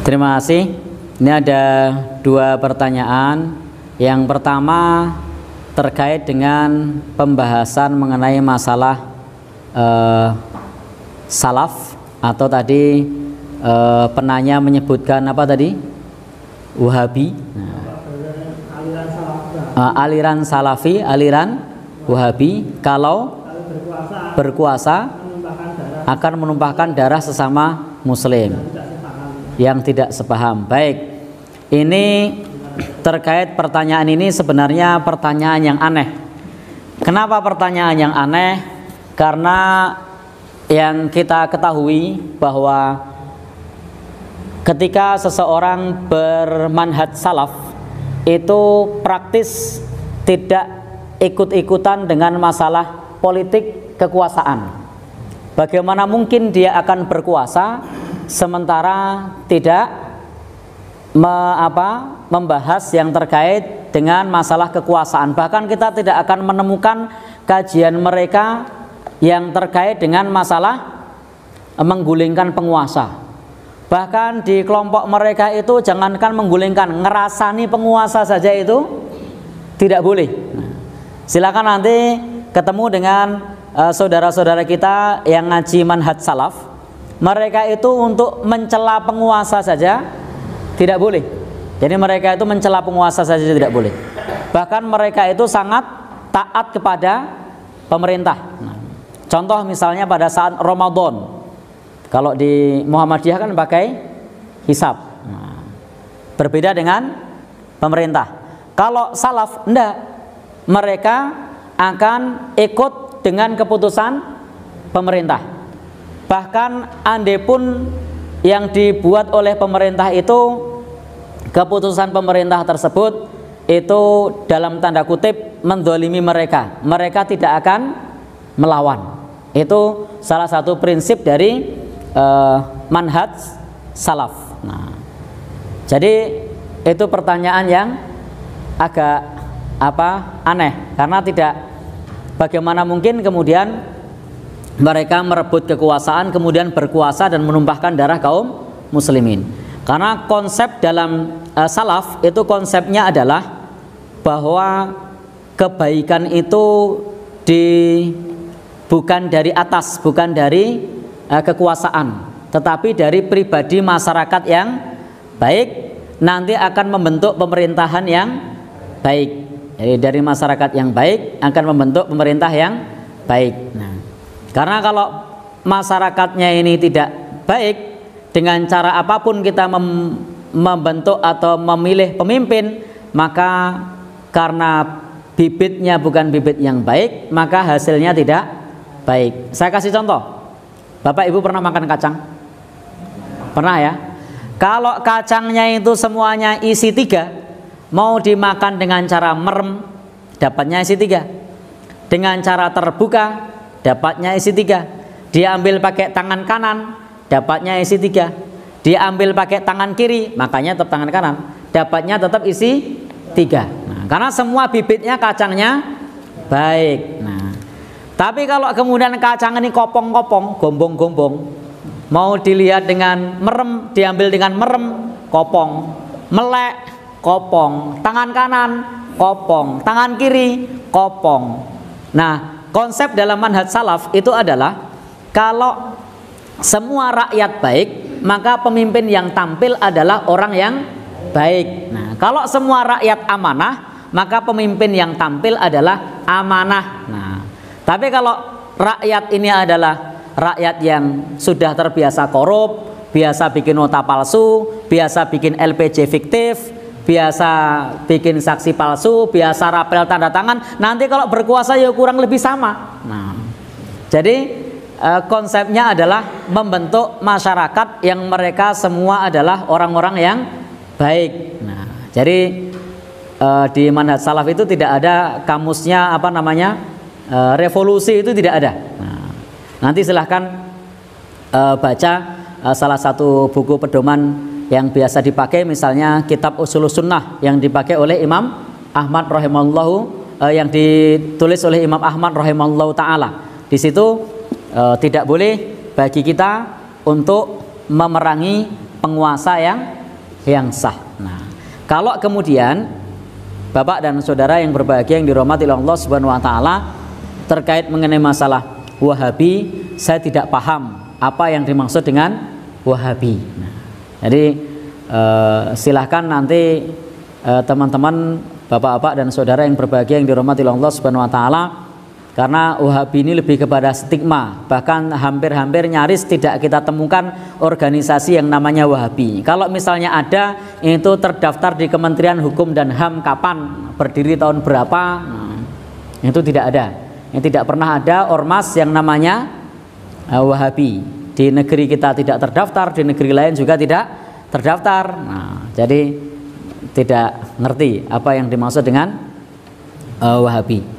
Terima kasih. Ini ada dua pertanyaan. Yang pertama terkait dengan pembahasan mengenai masalah salaf, atau tadi penanya menyebutkan apa tadi? Wahabi. Aliran salafi, aliran Wahabi kalau berkuasa akan menumpahkan darah sesama muslim yang tidak sepaham. Baik, ini terkait pertanyaan ini sebenarnya pertanyaan yang aneh. Kenapa pertanyaan yang aneh? Karena yang kita ketahui bahwa ketika seseorang bermanhaj salaf itu praktis tidak ikut-ikutan dengan masalah politik kekuasaan. Bagaimana mungkin dia akan berkuasa sementara tidak membahas yang terkait dengan masalah kekuasaan. Bahkan kita tidak akan menemukan kajian mereka yang terkait dengan masalah menggulingkan penguasa. Bahkan di kelompok mereka itu jangankan menggulingkan, ngerasani penguasa saja itu tidak boleh. Silakan nanti ketemu dengan saudara-saudara kita yang ngaji manhaj salaf. Mereka itu untuk mencela penguasa saja tidak boleh. Jadi mereka itu mencela penguasa saja tidak boleh. Bahkan mereka itu sangat taat kepada pemerintah. Contoh misalnya pada saat Ramadan, kalau di Muhammadiyah kan pakai hisab, berbeda dengan pemerintah. Kalau salaf enggak, mereka akan ikut dengan keputusan pemerintah. Bahkan andai pun yang dibuat oleh pemerintah itu, keputusan pemerintah tersebut itu dalam tanda kutip mendolimi mereka, mereka tidak akan melawan. Itu salah satu prinsip dari manhaj salaf. Nah, jadi itu pertanyaan yang agak aneh, karena tidak, bagaimana mungkin kemudian mereka merebut kekuasaan kemudian berkuasa dan menumpahkan darah kaum muslimin. Karena konsep dalam salaf itu konsepnya adalah bahwa kebaikan itu bukan dari atas, bukan dari kekuasaan, tetapi dari pribadi masyarakat yang baik nanti akan membentuk pemerintahan yang baik. Jadi dari masyarakat yang baik akan membentuk pemerintah yang baik. Nah, karena kalau masyarakatnya ini tidak baik, dengan cara apapun kita membentuk atau memilih pemimpin, maka karena bibitnya bukan bibit yang baik, maka hasilnya tidak baik. Saya kasih contoh. Bapak Ibu pernah makan kacang? Pernah ya? Kalau kacangnya itu semuanya isi 3, mau dimakan dengan cara merem, dapatnya isi 3. Dengan cara terbuka, dapatnya isi 3. Dia ambil pakai tangan kanan, dapatnya isi 3. Dia ambil pakai tangan kiri, makanya tetap tangan kanan, dapatnya tetap isi 3. Nah, karena semua bibitnya kacangnya baik. Nah, tapi kalau kemudian kacang ini kopong-kopong, gombong-gombong, mau dilihat dengan merem, diambil dengan merem, kopong, melek, kopong, tangan kanan, kopong, tangan kiri, kopong. Nah, konsep dalam manhaj salaf itu adalah kalau semua rakyat baik, maka pemimpin yang tampil adalah orang yang baik. Nah, kalau semua rakyat amanah, maka pemimpin yang tampil adalah amanah. Nah, tapi kalau rakyat ini adalah rakyat yang sudah terbiasa korup, biasa bikin nota palsu, biasa bikin LPG fiktif, biasa bikin saksi palsu, biasa rapel tanda tangan, nanti kalau berkuasa ya kurang lebih sama. Nah, jadi konsepnya adalah membentuk masyarakat yang mereka semua adalah orang-orang yang baik. Nah, jadi di manhaj salaf itu tidak ada kamusnya revolusi, itu tidak ada. Nah, nanti silahkan baca salah satu buku pedoman yang biasa dipakai, misalnya kitab Ushulus Sunnah yang dipakai oleh Imam Ahmad rahimahullahu, yang ditulis oleh Imam Ahmad rahimahullahu taala. Di situ tidak boleh bagi kita untuk memerangi penguasa yang sah. Nah, kalau kemudian Bapak dan saudara yang berbahagia yang dirahmati Allah Subhanahu wa taala, terkait mengenai masalah Wahabi, saya tidak paham apa yang dimaksud dengan Wahabi. Nah, jadi silahkan nanti teman-teman, bapak-bapak dan saudara yang berbahagia yang dirahmati Allah Subhanahu wa taala, karena Wahabi ini lebih kepada stigma, bahkan hampir-hampir nyaris tidak kita temukan organisasi yang namanya Wahabi. Kalau misalnya ada, itu terdaftar di Kementerian Hukum dan HAM kapan, berdiri tahun berapa, nah, itu tidak ada. Yang tidak pernah ada ormas yang namanya Wahabi. Di negeri kita tidak terdaftar, di negeri lain juga tidak terdaftar. Nah, jadi tidak ngerti apa yang dimaksud dengan Wahabi.